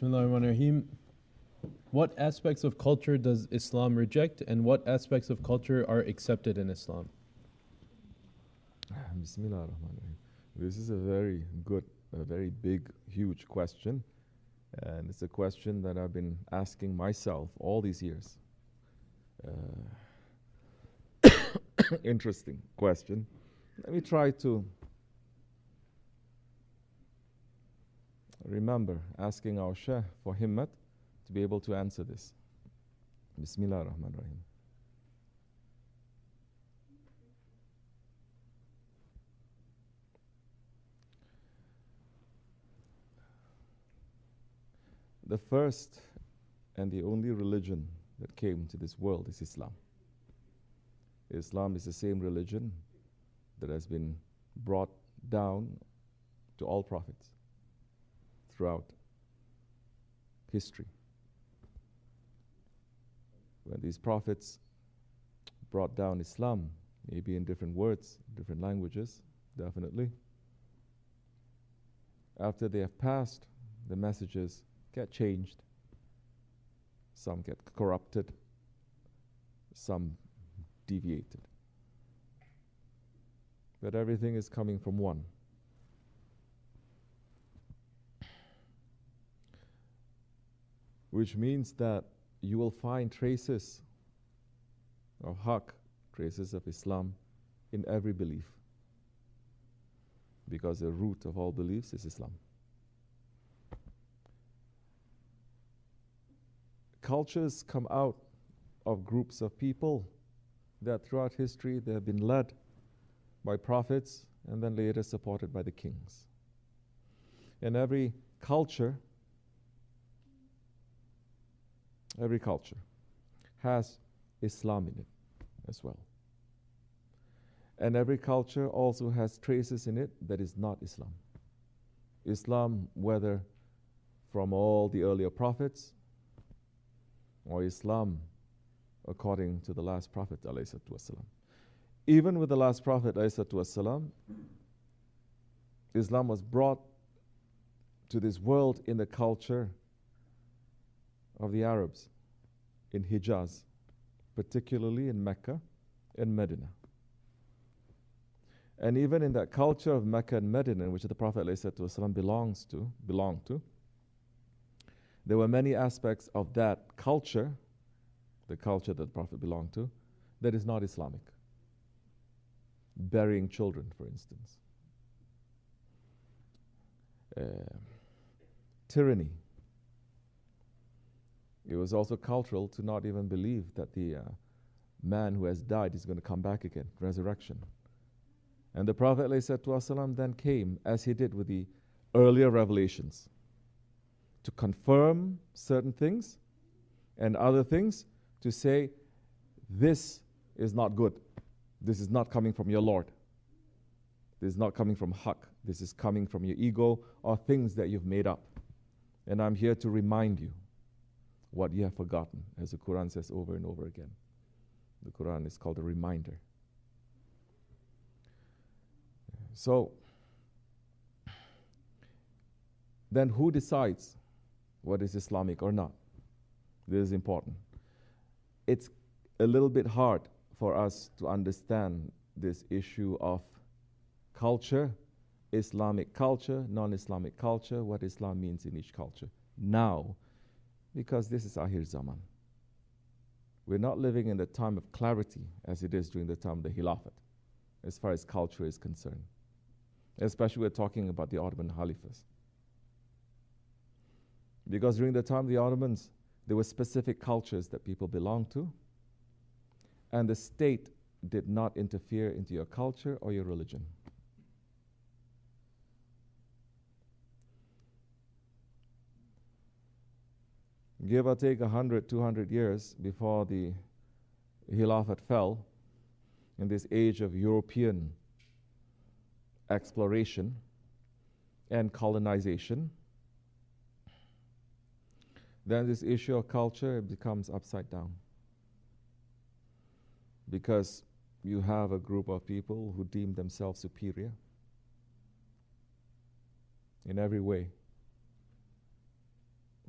Bismillahirrahmanirrahim. What aspects of culture does Islam reject, and what aspects of culture are accepted in Islam? Bismillahirrahmanirrahim. This is a very good, a very big, huge question. And it's a question that I've been asking myself all these years. Interesting question. Let me try to remember asking our Shaykh for himmat to be able to answer this. Bismillah ar-Rahman ar-Rahim. The first and the only religion that came to this world is Islam. Islam is the same religion that has been brought down to all prophets throughout history. When these prophets brought down Islam, maybe in different words, different languages, definitely, after they have passed, the messages get changed, some get corrupted, some deviated. But everything is coming from one. Which means that you will find traces of Haqq, traces of Islam in every belief. Because the root of all beliefs is Islam. Cultures come out of groups of people that throughout history they have been led by prophets and then later supported by the kings. And every culture has Islam in it as well. And every culture also has traces in it that is not Islam. Islam, whether from all the earlier prophets or Islam according to the last Prophet ﷺ. Even with the last Prophet ﷺ, Islam was brought to this world in the culture of the Arabs in Hijaz, particularly in Mecca and Medina. And even in that culture of Mecca and Medina, which the Prophet ﷺ belonged to, there were many aspects of that culture, the culture that the Prophet belonged to, that is not Islamic. Burying children, for instance. Tyranny. It was also cultural to not even believe that the man who has died is going to come back again, resurrection. And the Prophet ﷺ then came, as he did with the earlier revelations, to confirm certain things and other things, to say, this is not good. This is not coming from your Lord. This is not coming from Haqq. This is coming from your ego or things that you've made up. And I'm here to remind you what you have forgotten, as the Quran says over and over again. The Quran is called a reminder. So, then who decides what is Islamic or not? This is important. It's a little bit hard for us to understand this issue of culture, Islamic culture, non-Islamic culture, what Islam means in each culture now, because this is Akhir Zaman. We're not living in the time of clarity as it is during the time of the Khilafat, as far as culture is concerned. Especially we're talking about the Ottoman Caliphs. Because during the time of the Ottomans, there were specific cultures that people belonged to, and the state did not interfere into your culture or your religion. Give or take 100, 200 years before the Khilafat fell, in this age of European exploration and colonization, then this issue of culture becomes upside down. Because you have a group of people who deem themselves superior in every way.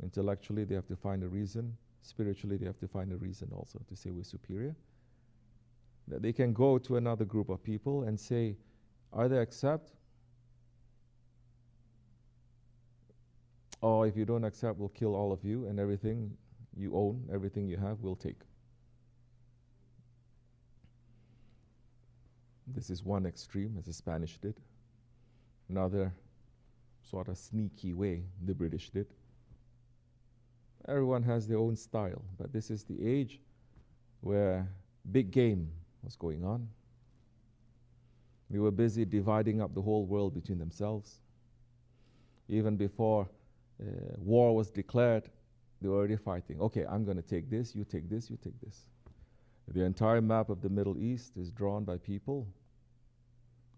Intellectually, they have to find a reason. Spiritually, they have to find a reason also to say we're superior. That they can go to another group of people and say, either accept, or if you don't accept, we'll kill all of you, and everything you own, everything you have, we'll take. This is one extreme, as the Spanish did. Another sort of sneaky way the British did. Everyone has their own style, but this is the age where big game was going on. They were busy dividing up the whole world between themselves. Even before war was declared, they were already fighting. Okay, I'm going to take this, you take this, you take this. The entire map of the Middle East is drawn by people,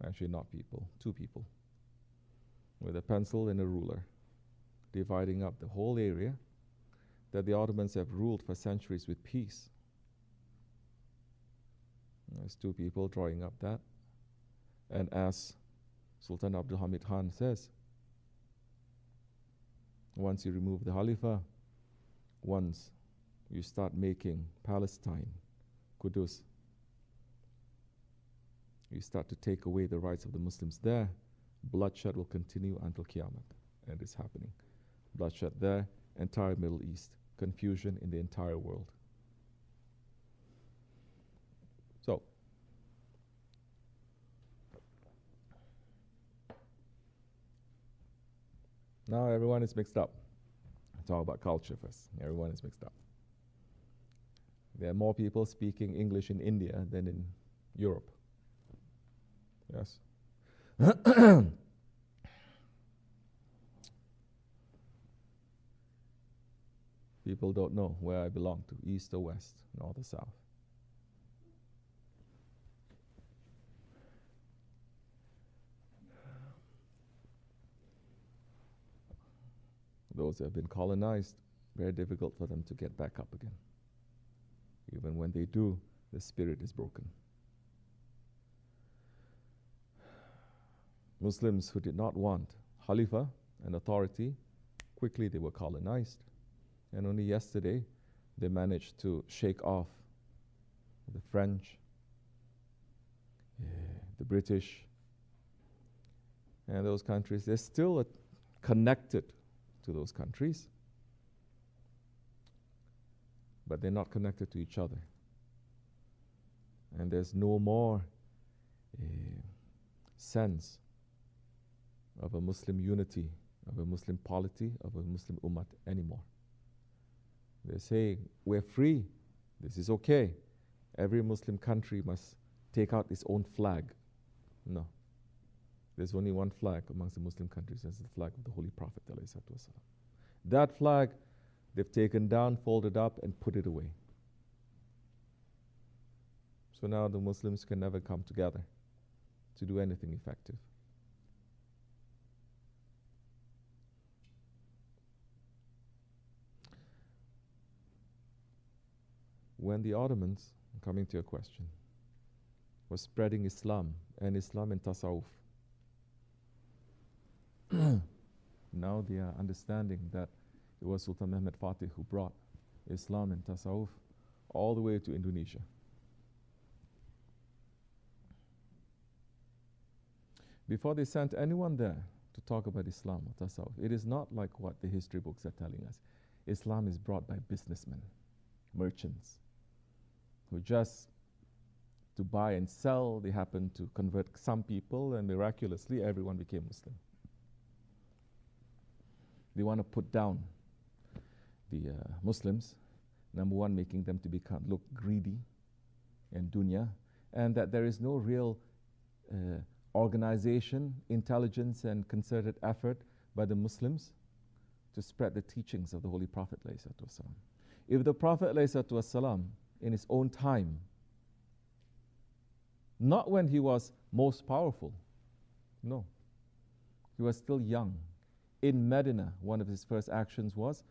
actually not people, two people, with a pencil and a ruler, dividing up the whole area that the Ottomans have ruled for centuries with peace. There's two people drawing up that. And as Sultan Abdul Hamid Khan says, once you remove the Khalifa, once you start making Palestine, Qudus, you start to take away the rights of the Muslims there, bloodshed will continue until Qiyamah. And it's happening. Bloodshed there, entire Middle East, confusion in the entire world. So, now everyone is mixed up. Let's talk about culture first. Everyone is mixed up. There are more people speaking English in India than in Europe. Yes. People don't know where I belong to, east or west, north or south. Those who have been colonized, very difficult for them to get back up again. Even when they do, the spirit is broken. Muslims who did not want Khalifa and authority, quickly they were colonized. And only yesterday, they managed to shake off the French, the British, and those countries. They're still connected to those countries, but they're not connected to each other. And there's no more sense of a Muslim unity, of a Muslim polity, of a Muslim ummah anymore. They say, we're free, this is okay. Every Muslim country must take out its own flag. No. There's only one flag amongst the Muslim countries, that's the flag of the Holy Prophet. That flag, they've taken down, folded up, and put it away. So now the Muslims can never come together to do anything effective. When the Ottomans, coming to your question, was spreading Islam and Tasawwuf, now they are understanding that it was Sultan Mehmed Fatih who brought Islam and Tasawwuf all the way to Indonesia. Before they sent anyone there to talk about Islam or Tasawwuf, it is not like what the history books are telling us. Islam is brought by businessmen, merchants, who just to buy and sell, they happened to convert some people, and miraculously everyone became Muslim. They want to put down the Muslims, number one, making them to look greedy and dunya, and that there is no real organization, intelligence, and concerted effort by the Muslims to spread the teachings of the Holy Prophet ﷺ. If the Prophet ﷺ, in his own time, not when he was most powerful, no, he was still young. In Medina, one of his first actions was,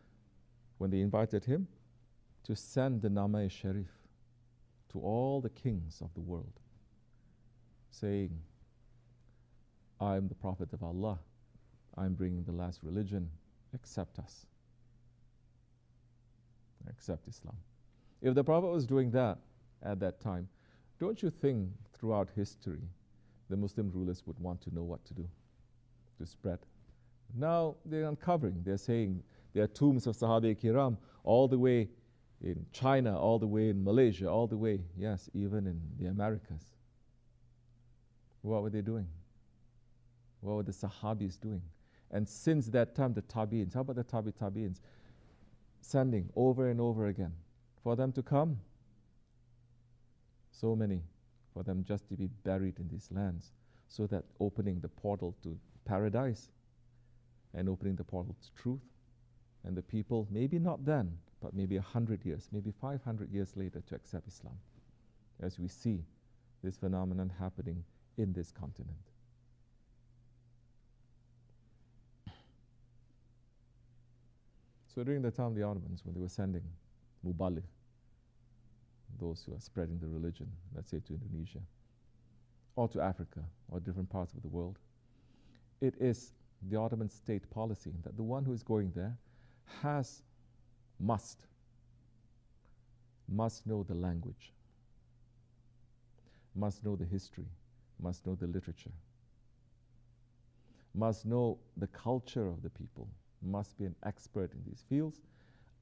when they invited him, to send the Nama-e Sharif to all the kings of the world, saying, I am the Prophet of Allah, I am bringing the last religion, accept us. accept Islam. If the Prophet was doing that at that time, don't you think throughout history the Muslim rulers would want to know what to do to spread? Now they're uncovering, they're saying there are tombs of Sahabe-Kiram all the way in China, all the way in Malaysia, all the way, yes, even in the Americas. What were they doing? What were the Sahabis doing? And since that time, the Tabi'ins, how about the Tabi'ins? Sending over and over again for them to come. So many, for them just to be buried in these lands, so that opening the portal to paradise and opening the portal to truth. And the people, maybe not then, but maybe 100 years, maybe 500 years later, to accept Islam, as we see this phenomenon happening in this continent. So during the time of the Ottomans, when they were sending mubaligh, those who are spreading the religion, let's say to Indonesia, or to Africa, or different parts of the world, it is the Ottoman state policy that the one who is going there must know the language, must know the history, must know the literature, must know the culture of the people, must be an expert in these fields,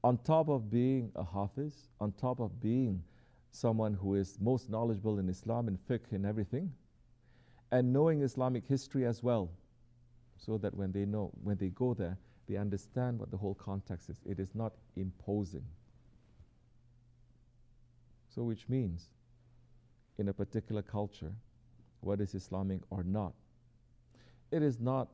on top of being a hafiz, on top of being someone who is most knowledgeable in Islam and fiqh and everything, and knowing Islamic history as well, so that when they go there, they understand what the whole context is. It is not imposing. So which means, in a particular culture, what is Islamic or not, it is not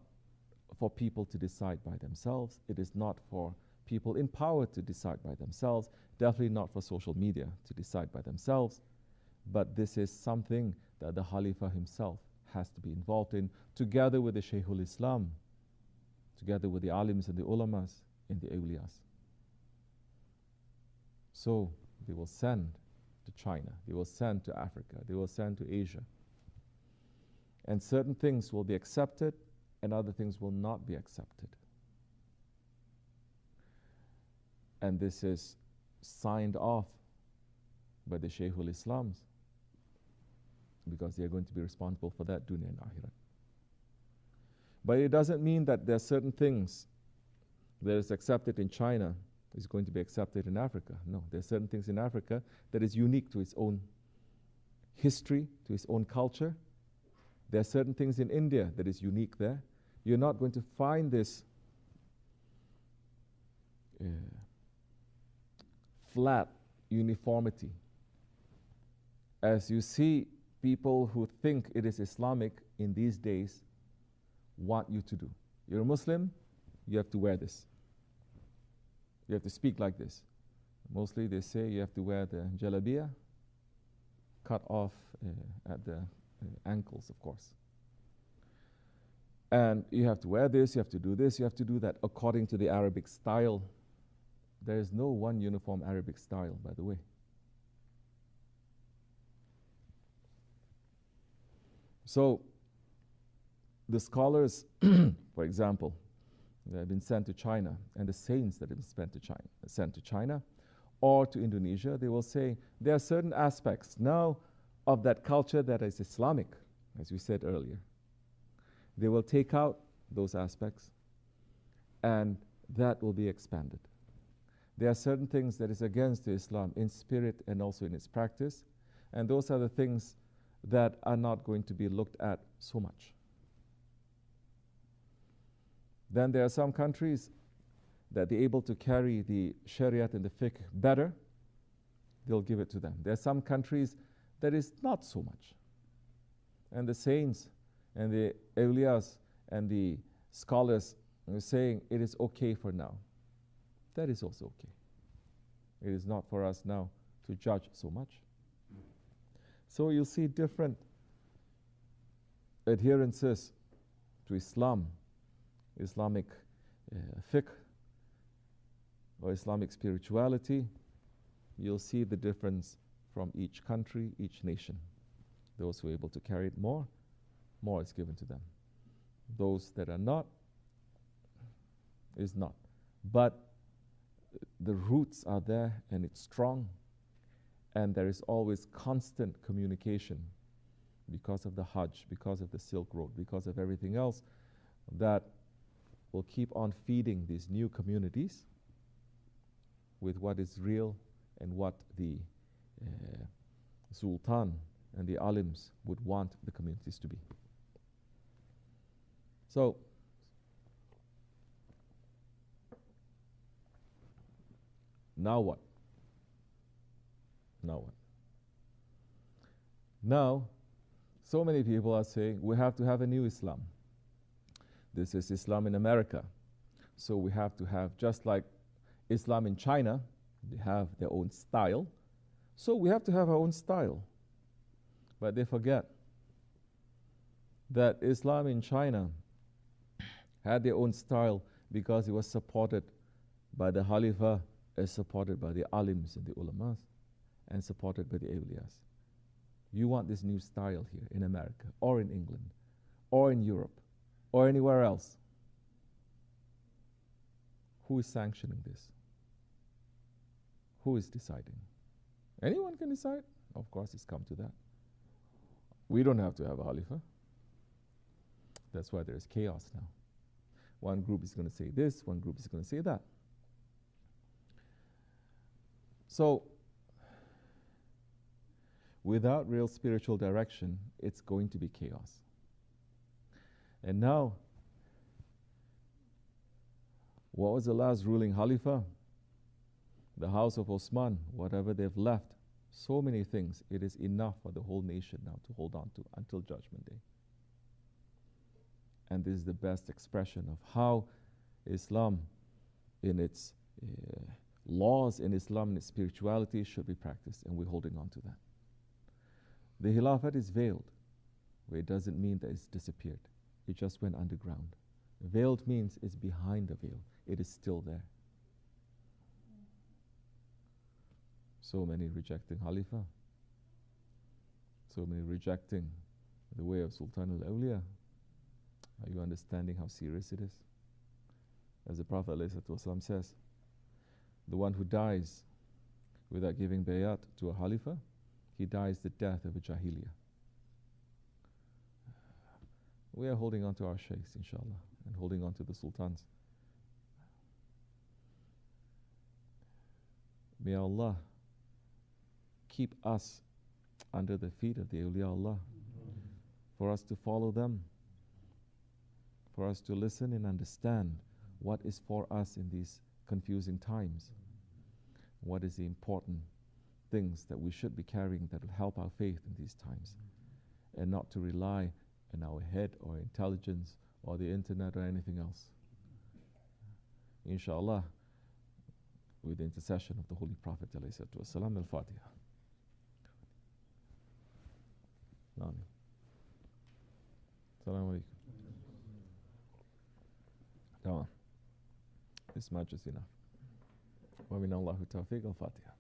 for people to decide by themselves. It is not for people in power to decide by themselves. Definitely not for social media to decide by themselves. But this is something that the Khalifa himself has to be involved in, together with the Shaykhul Islam, together with the alims and the ulamas and the awliyas. So they will send to China, they will send to Africa, they will send to Asia. And certain things will be accepted and other things will not be accepted. And this is signed off by the Shaykhul Islams, because they are going to be responsible for that dunya and akhirat. But it doesn't mean that there are certain things that is accepted in China is going to be accepted in Africa. No, there are certain things in Africa that is unique to its own history, to its own culture. There are certain things in India that is unique there. You're not going to find this flat uniformity. As you see, people who think it is Islamic in these days want you to do. You're a Muslim, you have to wear this. You have to speak like this. Mostly they say you have to wear the jalabiyah, cut off at the ankles, of course. And you have to wear this, you have to do this, you have to do that according to the Arabic style. There is no one uniform Arabic style, by the way. So, the scholars, for example, that have been sent to China, and the saints that have been sent to China or to Indonesia, they will say there are certain aspects now of that culture that is Islamic, as we said earlier. They will take out those aspects and that will be expanded. There are certain things that is against Islam in spirit and also in its practice, and those are the things that are not going to be looked at so much. Then there are some countries that they're able to carry the Shariat and the fiqh better, they'll give it to them. There are some countries that is not so much. And the saints and the awliyas and the scholars are saying it is okay for now. That is also okay. It is not for us now to judge so much. So you'll see different adherences to Islam, Islamic fiqh, or Islamic spirituality. You'll see the difference from each country, each nation. Those who are able to carry it more is given to them. Those that are not, is not. But the roots are there and it's strong, and there is always constant communication because of the Hajj, because of the Silk Road, because of everything else that will keep on feeding these new communities with what is real and what the Sultan and the Alims would want the communities to be. So, now what? Now what? Now, so many people are saying we have to have a new Islam. This is Islam in America. So we have to have, just like Islam in China, they have their own style. So we have to have our own style. But they forget that Islam in China had their own style because it was supported by the Khalifa, supported by the Alims and the Ulamas, and supported by the Awliyas. You want this new style here in America, or in England, or in Europe, or anywhere else. Who is sanctioning this? Who is deciding? Anyone can decide. Of course, it's come to that. We don't have to have a Khalifa. That's why there's chaos now. One group is going to say this, one group is going to say that. So, without real spiritual direction, it's going to be chaos. And now, what was the last ruling Khalifa? The house of Osman, whatever they've left, so many things, it is enough for the whole nation now to hold on to until Judgment Day. And this is the best expression of how Islam, in its laws, in Islam, in its spirituality, should be practiced, and we're holding on to that. The Khilafat is veiled, where it doesn't mean that it's disappeared. It just went underground. Veiled means it's behind the veil. It is still there. So many rejecting Khalifa. So many rejecting the way of Sultan al-Awliya. Are you understanding how serious it is? As the Prophet ﷺ says, the one who dies without giving bayat to a Khalifa, he dies the death of a Jahiliyyah. We are holding on to our Shaykhs, inshallah, and holding on to the Sultans. May Allah keep us under the feet of the awliya Allah, for us to follow them, for us to listen and understand what is for us in these confusing times, what is the important things that we should be carrying that will help our faith in these times, and not to rely on our head or intelligence or the internet or anything else. Inshallah, with the intercession of the Holy Prophet ﷺ, Al-Fatiha. Amen. Assalamu alaikum. Tamam. This much is enough. Wa min Allahu tawfiq. Al-Fatiha.